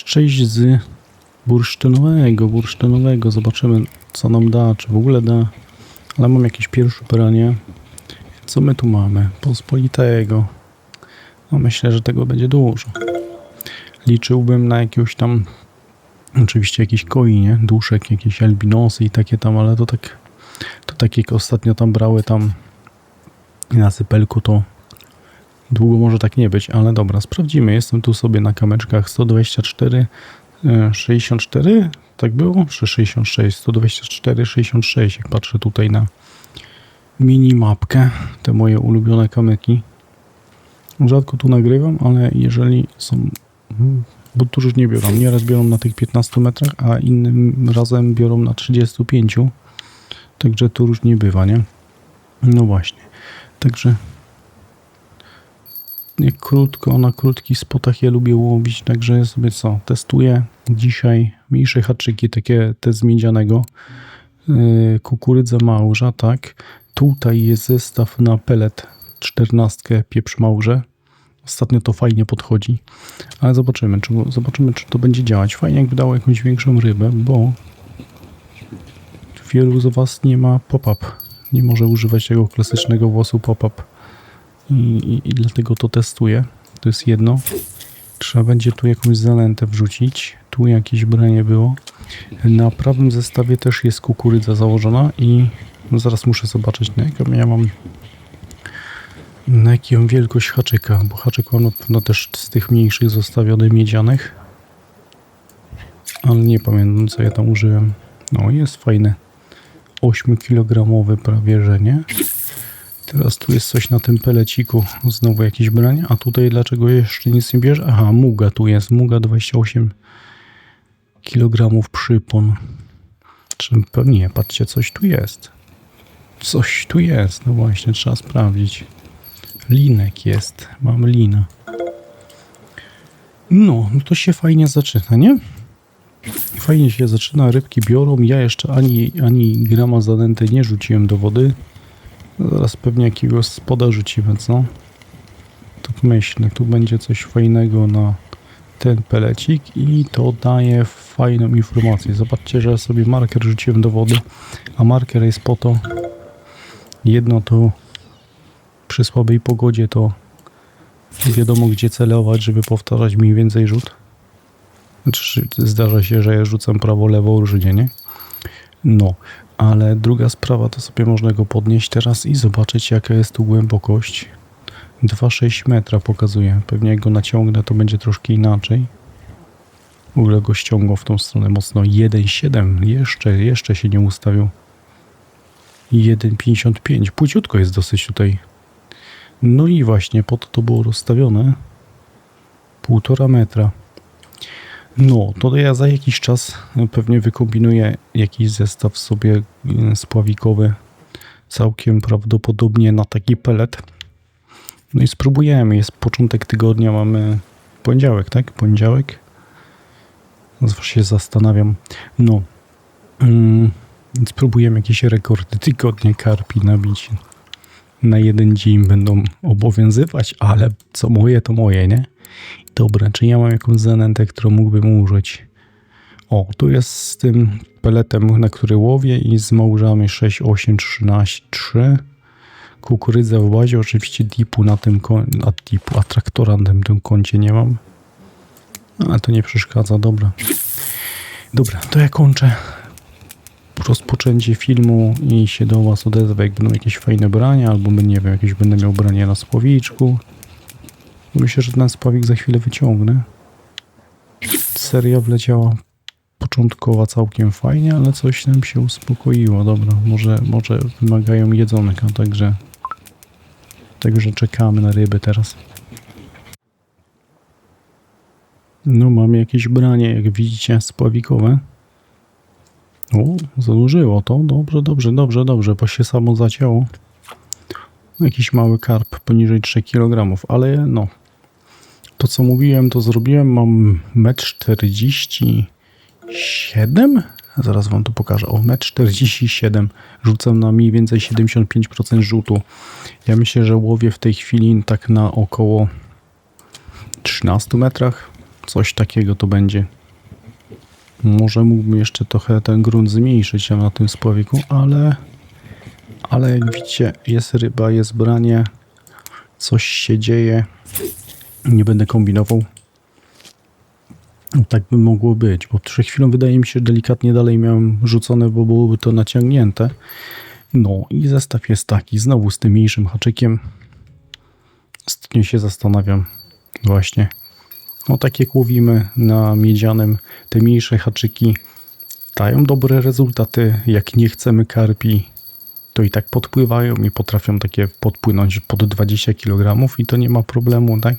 Cześć z bursztynowego. Zobaczymy, co nam da, czy w ogóle da. Ale mam jakieś pierwsze branie. Co my tu mamy? Pospolitego. No myślę, że tego będzie dużo. Liczyłbym na jakiegoś tam, oczywiście jakiś koi, nie? Duszek, jakieś albinosy i takie tam, ale to tak jak ostatnio tam brały tam na sypelku, to długo może tak nie być, ale dobra, sprawdzimy. Jestem tu sobie na kameczkach 124, 64, tak było? Czy 66? 124, 66, jak patrzę tutaj na minimapkę, te moje ulubione kamyki. Rzadko tu nagrywam, ale jeżeli są, bo tu już nie biorą, nieraz biorą na tych 15 metrach, a innym razem biorą na 35, także tu różnie bywa, nie? No właśnie, także jak krótko, na krótkich spotach ja lubię łowić, także ja sobie testuję dzisiaj mniejsze haczyki, takie te z miedzianego, kukurydza małża, tak, tutaj jest zestaw na pelet 14 pieprz małże, ostatnio to fajnie podchodzi, ale zobaczymy, czy to będzie działać. Fajnie jakby dało jakąś większą rybę, bo wielu z Was nie ma pop-up, nie może używać tego klasycznego włosu pop-up. I dlatego to testuję. To jest jedno. Trzeba będzie tu jakąś zanętę wrzucić. Tu jakieś branie było. Na prawym zestawie też jest kukurydza założona i zaraz muszę zobaczyć, na jaką ja mam, na jaką wielkość haczyka, bo haczyk mam na pewno też z tych mniejszych zostawionych miedzianych, ale nie pamiętam, co ja tam użyłem. No, jest fajne 8 kg prawie, że nie. Teraz tu jest coś na tym peleciku, znowu jakieś branie, a tutaj dlaczego jeszcze nic nie bierze? Aha, muga tu jest, muga 28 kg przypon. Czym pewnie, patrzcie, coś tu jest. Coś tu jest, no właśnie, trzeba sprawdzić. Linek jest, mam lina. No to się fajnie zaczyna, nie? Fajnie się zaczyna, rybki biorą, ja jeszcze ani grama zanęty nie rzuciłem do wody. Zaraz pewnie jakiegoś spoda rzucimy, co? Tak myślę, tu będzie coś fajnego na ten pelecik i to daje fajną informację. Zobaczcie, że sobie marker rzuciłem do wody, a marker jest po to, jedno to przy słabej pogodzie to wiadomo gdzie celować, żeby powtarzać mniej więcej rzut. Znaczy, zdarza się, że ja rzucam prawo, lewo różnie, nie? No, ale druga sprawa to sobie można go podnieść teraz i zobaczyć jaka jest tu głębokość. 2,6 metra pokazuje. Pewnie jak go naciągnę to będzie troszkę inaczej. W ogóle go ściągło w tą stronę mocno. 1,7 jeszcze się nie ustawił. 1,55. Płyciutko jest dosyć tutaj. No i właśnie po to było rozstawione. 1,5 metra. No, to ja za jakiś czas pewnie wykombinuję jakiś zestaw sobie spławikowy, całkiem prawdopodobnie na taki pelet. No i spróbujemy, jest początek tygodnia, mamy poniedziałek, tak? Poniedziałek. Zawsze się zastanawiam. No, spróbujemy jakieś rekordy tygodnia karpi nabić. Na jeden dzień będą obowiązywać, ale co moje, to moje, nie? Dobra, czy ja mam jakąś zanętę, którą mógłbym użyć? O, tu jest z tym peletem, na który łowię i z małżami 6, 8, 13, 3. Kukurydza w bazie, oczywiście dipu na tym a traktora na tym koncie nie mam. Ale to nie przeszkadza, dobra. Dobra, to ja kończę rozpoczęcie filmu i się do Was odezwę, jak będą jakieś fajne brania, albo nie wiem, jakieś będę miał branie na spławiczku. Myślę, że ten spławik za chwilę wyciągnę. Seria wleciała początkowa całkiem fajnie, ale coś nam się uspokoiło. Dobra, może wymagają jedzonka, także czekamy na ryby teraz. No, mamy jakieś branie, jak widzicie, spławikowe. O, zanurzyło to. Dobrze, bo się samo zacięło. Jakiś mały karp poniżej 3 kg, ale no. To co mówiłem, to zrobiłem. Mam 1,47 m. Zaraz Wam to pokażę. O, 1,47 m. Rzucam na mniej więcej 75% rzutu. Ja myślę, że łowię w tej chwili tak na około 13 metrach. Coś takiego to będzie. Może mógłbym jeszcze trochę ten grunt zmniejszyć na tym spławiku, ale jak widzicie, jest ryba, jest branie, coś się dzieje. Nie będę kombinował. Tak by mogło być, bo przed chwilą wydaje mi się, że delikatnie dalej miałem rzucone, bo byłoby to naciągnięte. No i zestaw jest taki, znowu z tym mniejszym haczykiem. Ostatnio się zastanawiam właśnie. No tak jak łowimy na miedzianym, te mniejsze haczyki dają dobre rezultaty. Jak nie chcemy karpi, to i tak podpływają i potrafią takie podpłynąć pod 20 kg i to nie ma problemu, tak?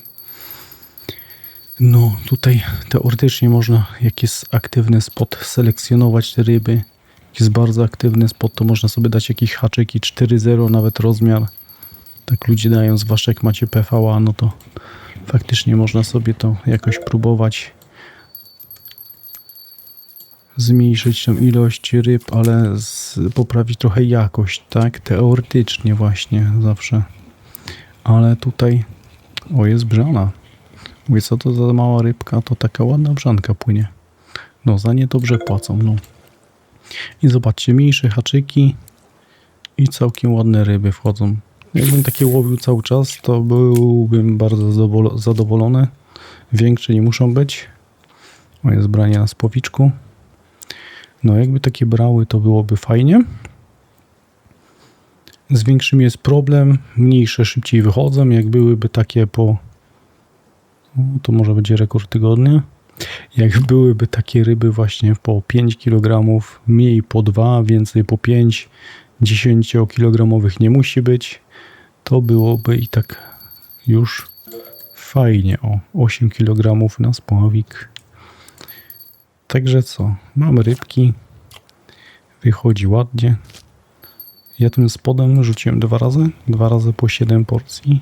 No tutaj teoretycznie można, jak jest aktywny spot, selekcjonować te ryby. Jak jest bardzo aktywny spot, to można sobie dać jakiś haczyk i 4.0 nawet rozmiar. Tak ludzie dają, zwłaszcza jak macie PVA, no to faktycznie można sobie to jakoś próbować zmniejszyć tą ilość ryb, ale poprawić trochę jakość, tak? Teoretycznie właśnie zawsze. Ale tutaj, o, jest brzana. Mówię, co to za mała rybka, to taka ładna brzanka płynie. No, za nie dobrze płacą, no. I zobaczcie, mniejsze haczyki i całkiem ładne ryby wchodzą. Jakbym takie łowił cały czas, to byłbym bardzo zadowolony. Większe nie muszą być. O, jest branie na spłowiczku. No, jakby takie brały, to byłoby fajnie. Z większymi jest problem. Mniejsze szybciej wychodzą. Jak byłyby takie po... to może będzie rekord tygodnia. Jak byłyby takie ryby właśnie po 5 kg, mniej po 2, więcej po 5, 10-kilogramowych nie musi być, to byłoby i tak już fajnie. O, 8 kg na spławik. Także co? Mamy rybki. Wychodzi ładnie. Ja tym spodem rzuciłem 2 razy. 2 razy po 7 porcji.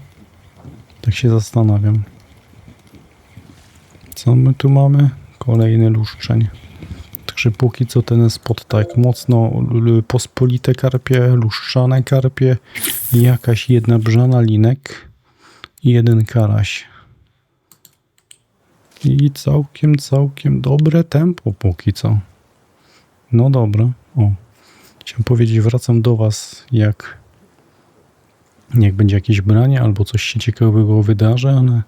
Tak się zastanawiam. Co my tu mamy? Kolejny luszczeń. Także póki co ten spot tak mocno pospolite karpie, luszczane karpie, jakaś jedna brzana linek i jeden karaś. I całkiem dobre tempo póki co. No dobra. O. Chciałem powiedzieć, wracam do Was, jak będzie jakieś branie albo coś się ciekawego wydarzy, ale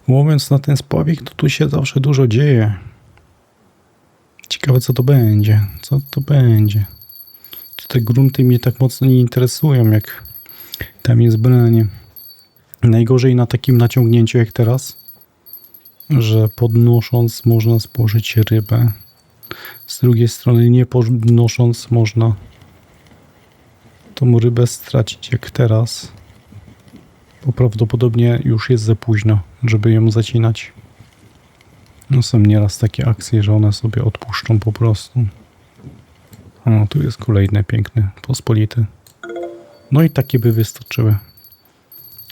mówiąc na ten spławik, to tu się zawsze dużo dzieje. Ciekawe, co to będzie. Co to będzie. Te grunty mnie tak mocno nie interesują, jak tam jest branie. Najgorzej na takim naciągnięciu jak teraz, że podnosząc można spożyć rybę. Z drugiej strony nie podnosząc można tą rybę stracić jak teraz. Bo prawdopodobnie już jest za późno, żeby ją zacinać. No są nieraz takie akcje, że one sobie odpuszczą po prostu. O, tu jest kolejny piękny, pospolity. No i takie by wystarczyły.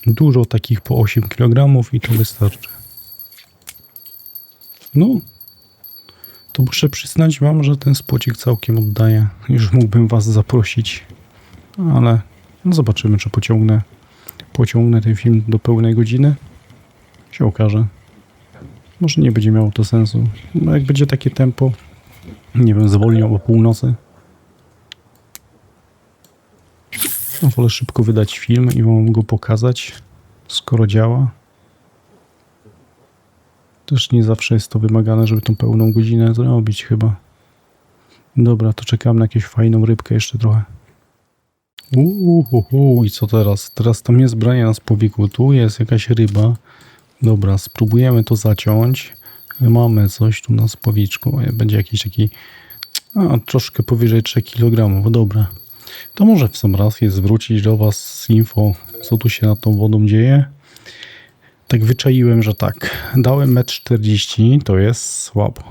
Dużo takich po 8 kg i to wystarczy. No, to muszę przyznać Wam, że ten spocik całkiem oddaje. Już mógłbym Was zaprosić, ale no zobaczymy, czy pociągnę ten film do pełnej godziny. Się okaże. Może nie będzie miało to sensu. No jak będzie takie tempo, nie wiem, zwolnią o północy. No, wolę szybko wydać film i Wam go pokazać, skoro działa. Też nie zawsze jest to wymagane, żeby tą pełną godzinę zrobić chyba. Dobra, to czekam na jakąś fajną rybkę jeszcze trochę. I co teraz? Teraz tam jest branie na spłowiku. Tu jest jakaś ryba. Dobra, spróbujemy to zaciąć. Mamy coś tu na spłowiczku. Będzie jakiś taki... troszkę powyżej 3 kg. Dobra. To może w sam raz jest zwrócić do Was z info, co tu się nad tą wodą dzieje. Tak wyczaiłem, że tak. Dałem 1,40 m, to jest słabo.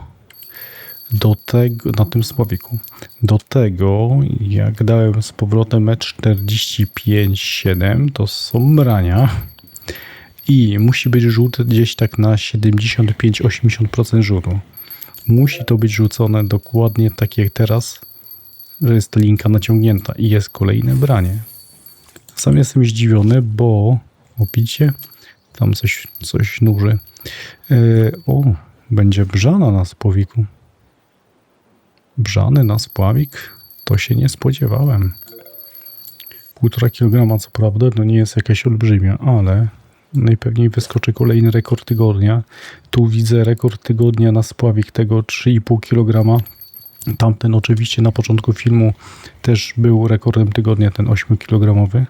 Do tego, na tym spławiku. Do tego, jak dałem z powrotem 1,45-7 m, to są brania. I musi być rzut gdzieś tak na 75-80% rzutu. Musi to być rzucone dokładnie tak jak teraz, że jest ta linka naciągnięta i jest kolejne branie. Sam jestem zdziwiony, bo widzicie, tam coś nuży. Będzie brzana na spławiku. Brzany na spławik? To się nie spodziewałem. 1,5 kg co prawda, no nie jest jakaś olbrzymia, ale najpewniej wyskoczy kolejny rekord tygodnia. Tu widzę rekord tygodnia na spławik tego 3,5 kg. Tamten oczywiście na początku filmu też był rekordem tygodnia, ten 8-kilogramowy.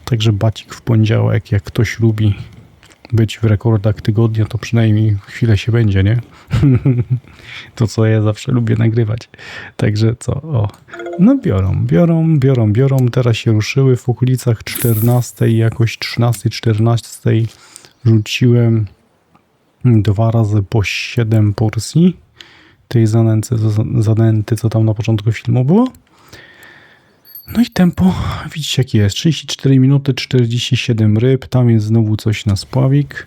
Także bacik w poniedziałek, jak ktoś lubi być w rekordach tygodnia, to przynajmniej chwilę się będzie, nie? To co ja zawsze lubię nagrywać. Także co? O. No biorą. Teraz się ruszyły w okolicach 14, jakoś 13-14 rzuciłem 2 razy po 7 porcji tej zanęty, co tam na początku filmu było. No i tempo, widzicie jakie jest, 34 minuty, 47 ryb, tam jest znowu coś na spławik.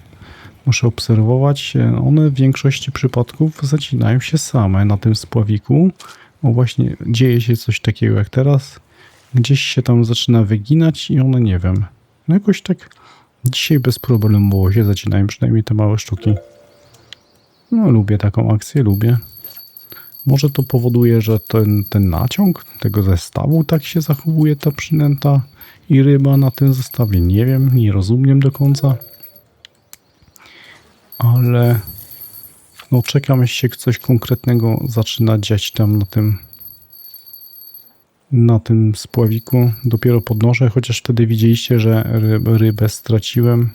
Muszę obserwować, one w większości przypadków zacinają się same na tym spławiku. O właśnie, dzieje się coś takiego jak teraz. Gdzieś się tam zaczyna wyginać i one nie wiem. No jakoś tak dzisiaj bez problemu się zacinają, przynajmniej te małe sztuki. No lubię taką akcję, lubię. Może to powoduje, że ten naciąg tego zestawu tak się zachowuje ta przynęta i ryba na tym zestawie. Nie wiem, nie rozumiem do końca. Ale no czekam, aż się coś konkretnego zaczyna dziać tam na tym spławiku. Dopiero podnoszę, chociaż wtedy widzieliście, że rybę straciłem.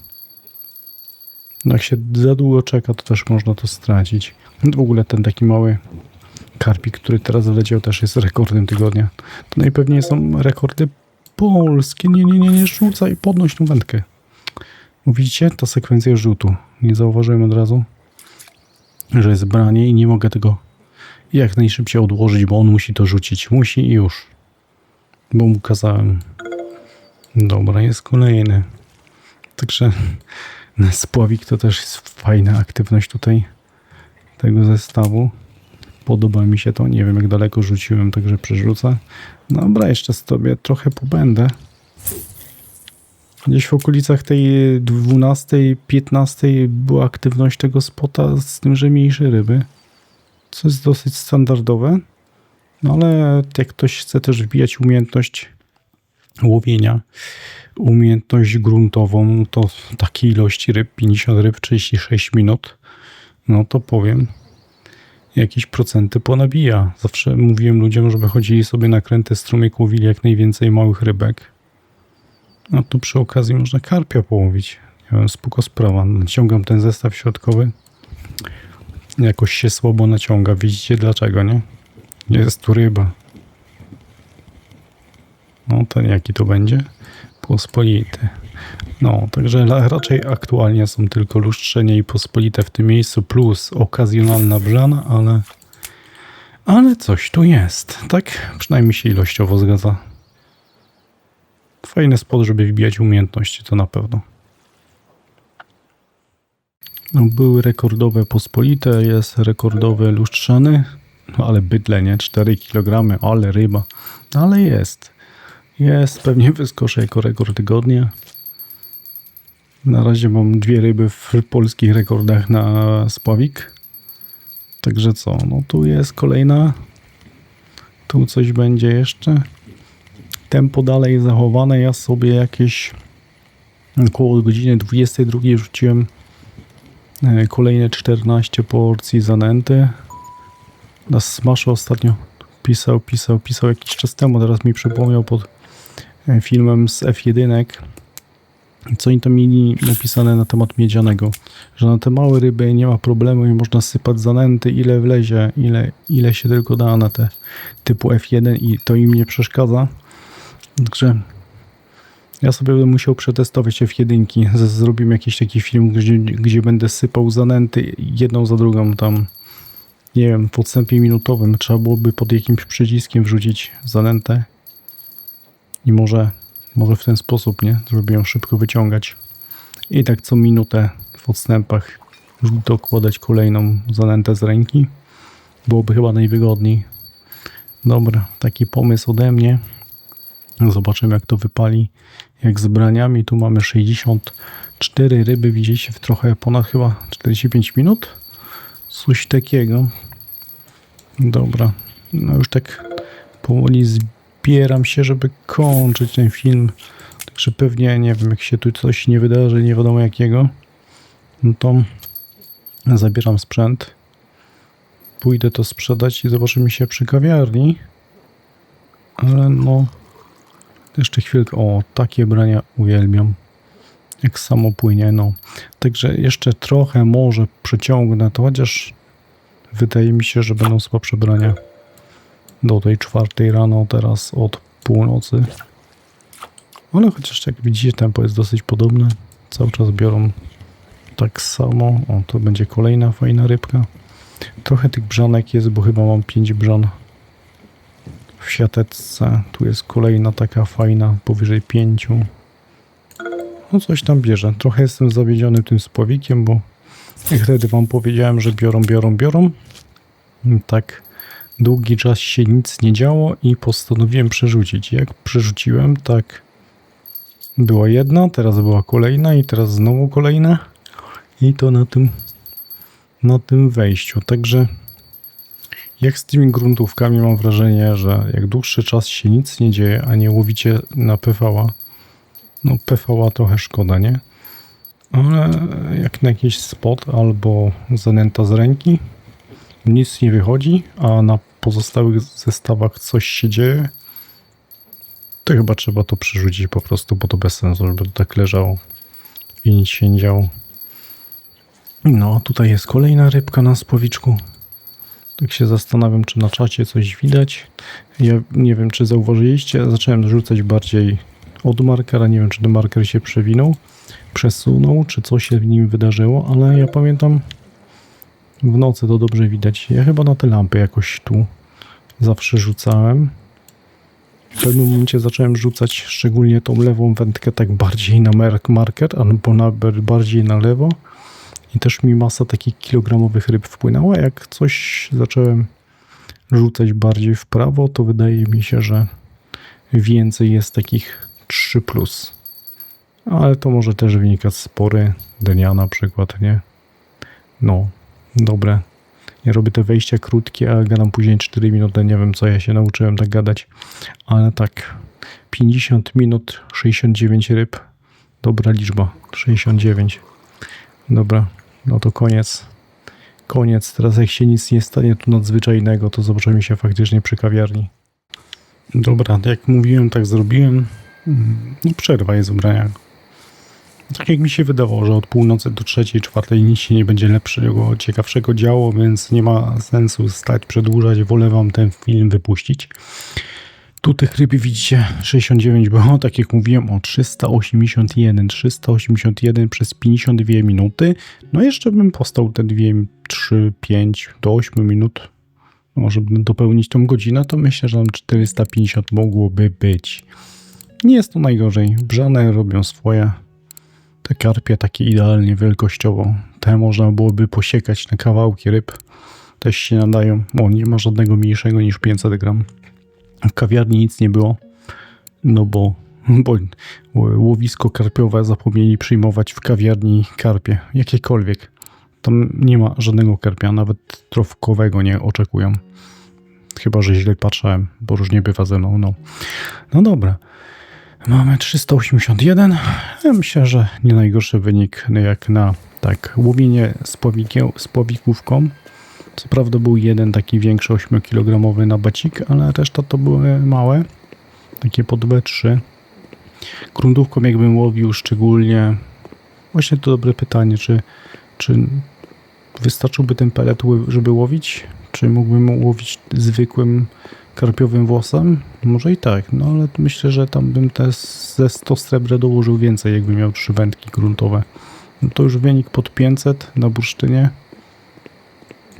No jak się za długo czeka, to też można to stracić. W ogóle ten taki mały karpik, który teraz wleciał, też jest rekordem tygodnia. To najpewniej są rekordy polskie. Nie rzucaj, podnoś tą wędkę. Widzicie? Ta sekwencja rzutu. Nie zauważyłem od razu, że jest branie i nie mogę tego jak najszybciej odłożyć, bo on musi to rzucić. Musi i już. Bo mu kazałem. Dobra, jest kolejny. Także spławik to też jest fajna aktywność tutaj tego zestawu. Podoba mi się to. Nie wiem jak daleko rzuciłem, także przerzucę. Dobra, jeszcze sobie trochę pobędę. Gdzieś w okolicach tej 12, 15 była aktywność tego spota, z tym, że mniejsze ryby. Co jest dosyć standardowe. No ale jak ktoś chce też wbijać umiejętność łowienia, umiejętność gruntową, to takiej ilości ryb, 50 ryb, 36 minut, no to powiem, jakieś procenty ponabija. Zawsze mówiłem ludziom, żeby chodzili sobie na kręty strumyk, łowili jak najwięcej małych rybek. A tu przy okazji można karpia połowić. Ja wiem, spoko sprawa. Naciągam ten zestaw środkowy. Jakoś się słabo naciąga. Widzicie dlaczego, nie? Jest tu ryba. No ten jaki to będzie? Pospolity. No, także raczej aktualnie są tylko lustrzenie i pospolite w tym miejscu, plus okazjonalna brzana, ale coś tu jest. Tak? Przynajmniej się ilościowo zgadza. Fajny spot, żeby wbijać umiejętności, to na pewno. No, były rekordowe pospolite, jest rekordowy lustrzany, no ale bydle, nie? 4 kg, ale ryba. Ale jest. Jest, pewnie wyskoczę jako rekord tygodnia. Na razie mam 2 ryby w polskich rekordach na spławik. Także co, no tu jest kolejna. Tu coś będzie jeszcze. Tempo dalej zachowane. Ja sobie jakieś około godziny 22 rzuciłem kolejne 14 porcji zanęty. Na Smashu ostatnio pisał jakiś czas temu, teraz mi przypomniał pod filmem z F1, co oni tam mieli napisane na temat miedzianego, że na te małe ryby nie ma problemu i można sypać zanęty ile wlezie, ile się tylko da na te typu F1 i to im nie przeszkadza. Także ja sobie będę musiał przetestować F1. Zrobimy jakiś taki film, gdzie będę sypał zanęty jedną za drugą tam. Nie wiem, w odstępie minutowym trzeba byłoby pod jakimś przyciskiem wrzucić zanętę i może w ten sposób, nie? Żeby ją szybko wyciągać. I tak co minutę w odstępach dokładać kolejną zanętę z ręki. Byłoby chyba najwygodniej. Dobra, taki pomysł ode mnie. Zobaczymy jak to wypali. Jak z braniami. Tu mamy 64 ryby. Widzicie w trochę ponad chyba 45 minut. Coś takiego. Dobra. No już tak powoli zbieram się, żeby kończyć ten film. Także pewnie, nie wiem, jak się tu coś nie wydarzy, nie wiadomo jakiego, no to zabieram sprzęt. Pójdę to sprzedać i zobaczymy się przy kawiarni. Ale no... Jeszcze chwilkę... O, takie brania uwielbiam. Jak samo płynie, no. Także jeszcze trochę może przeciągnę to, chociaż wydaje mi się, że będą słabsze brania do tej 4 rano, teraz od północy. Ale chociaż jak widzicie, tempo jest dosyć podobne. Cały czas biorą tak samo. O, to będzie kolejna fajna rybka. Trochę tych brzanek jest, bo chyba mam 5 brzan w siateczce. Tu jest kolejna taka fajna, powyżej 5. No coś tam bierze. Trochę jestem zawiedziony tym spławikiem, bo jak wtedy wam powiedziałem, że biorą. Tak długi czas się nic nie działo i postanowiłem przerzucić. Jak przerzuciłem, tak była jedna, teraz była kolejna i teraz znowu kolejna. I to na tym wejściu. Także jak z tymi gruntówkami mam wrażenie, że jak dłuższy czas się nic nie dzieje, a nie łowicie na PV-a, no PV-a trochę szkoda, nie? Ale jak na jakiś spot albo zanęta z ręki, nic nie wychodzi, a na pozostałych zestawach coś się dzieje, to chyba trzeba to przerzucić po prostu, bo to bez sensu, żeby to tak leżało i nic się nie działo. No, tutaj jest kolejna rybka na spławiczku. Tak się zastanawiam, czy na czacie coś widać. Ja nie wiem, czy zauważyliście, zacząłem rzucać bardziej od markera. Nie wiem, czy ten marker się przewinął, przesunął, czy coś się w nim wydarzyło, ale ja pamiętam, w nocy to dobrze widać. Ja chyba na te lampy jakoś tu zawsze rzucałem. W pewnym momencie zacząłem rzucać szczególnie tą lewą wędkę tak bardziej na marker, albo bardziej na lewo. I też mi masa takich kilogramowych ryb wpłynęła. Jak coś zacząłem rzucać bardziej w prawo, to wydaje mi się, że więcej jest takich 3+. Ale to może też wynika z spory dnia na przykład, nie? No, dobre. Ja robię te wejścia krótkie, a gadam później 4 minuty. Nie wiem, co ja się nauczyłem tak gadać. Ale tak, 50 minut, 69 ryb. Dobra liczba, 69. Dobra, no to koniec. Koniec. Teraz jak się nic nie stanie tu nadzwyczajnego, to zobaczymy się faktycznie przy kawiarni. Dobra, tak jak mówiłem, tak zrobiłem. No, przerwa jest w braniach. Tak jak mi się wydawało, że od północy do 3, 4 nic się nie będzie lepszego, ciekawszego działo, więc nie ma sensu stać, przedłużać. Wolę wam ten film wypuścić. Tu tych ryb widzicie 69 było, tak jak mówiłem, o 381 przez 52 minuty. No jeszcze bym postał te 2, 3, 5 do 8 minut. Może bym dopełnić tą godzinę, to myślę, że tam 450 mogłoby być. Nie jest to najgorzej. Brzane robią swoje. Te karpie takie idealnie wielkościowo. Te można byłoby posiekać na kawałki ryb. Też się nadają. O, nie ma żadnego mniejszego niż 500 gram. W kawiarni nic nie było, no bo łowisko karpiowe zapomnieli przyjmować w kawiarni karpie, jakiekolwiek. Tam nie ma żadnego karpia, nawet trofkowego nie oczekują. Chyba że źle patrzyłem, bo różnie bywa ze mną. No dobra, mamy 381. Ja myślę, że nie najgorszy wynik jak na tak łowienie z pławikówką. Co prawda był jeden taki większy 8-kilogramowy na bacik, ale reszta to były małe, takie po 2-3. Gruntówką jakbym łowił szczególnie, właśnie to dobre pytanie, czy wystarczyłby ten pelet, żeby łowić? Czy mógłbym łowić zwykłym karpiowym włosem? Może i tak, no ale myślę, że tam bym te ze 100 srebra dołożył więcej, jakbym miał 3 wędki gruntowe. No to już wynik pod 500 na bursztynie.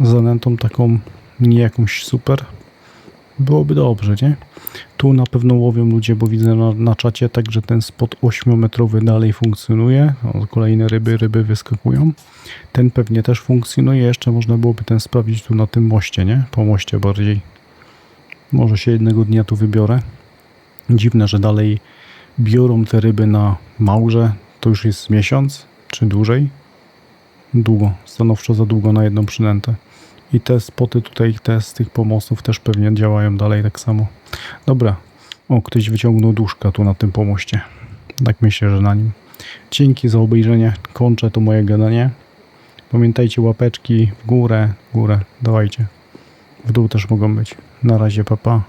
Zanętą taką nie jakąś super. Byłoby dobrze, nie? Tu na pewno łowią ludzie, bo widzę na czacie także ten spot 8-metrowy dalej funkcjonuje. O, kolejne ryby wyskakują. Ten pewnie też funkcjonuje. Jeszcze można byłoby ten sprawdzić tu na tym moście, nie? Po moście bardziej. Może się jednego dnia tu wybiorę. Dziwne, że dalej biorą te ryby na małże. To już jest miesiąc, czy dłużej? Długo. Stanowczo za długo na jedną przynętę. I te spoty tutaj, te z tych pomostów też pewnie działają dalej tak samo. Dobra. O, ktoś wyciągnął duszka tu na tym pomoście. Tak myślę, że na nim. Dzięki za obejrzenie. Kończę to moje gadanie. Pamiętajcie, łapeczki w górę, dawajcie. W dół też mogą być. Na razie, pa pa.